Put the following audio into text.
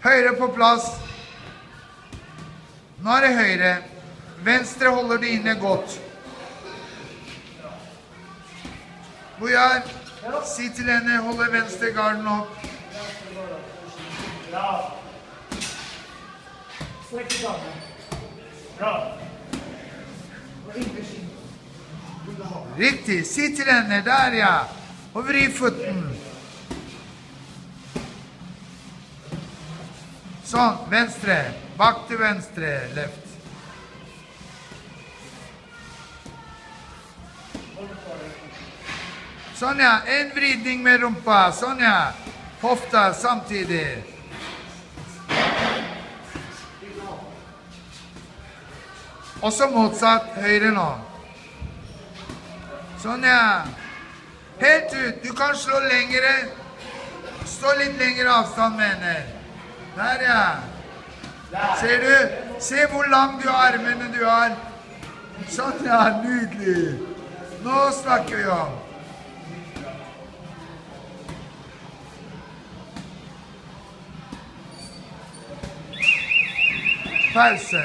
Høyre på plass. Nå er det høyre. Venstre holder det inne godt. Bojar, si til henne, holde venstre garden opp. Bra. Strekk i gangen. Bra. Riktig, si til henne, der ja. Og vri foten. Sånn, venstre. Bak til venstre, left. Sånn ja, en vridning med rumpa, sånn ja. Hofta samtidig. Også motsatt, høyre nå. Sånn ja. Helt ut, du kan slå lengre. Stå litt lengre avstand med henne. Der ja. Ser du? Se hvor lang du armene du har. Sånn ja, nydelig. Nå snakker vi om. Pause.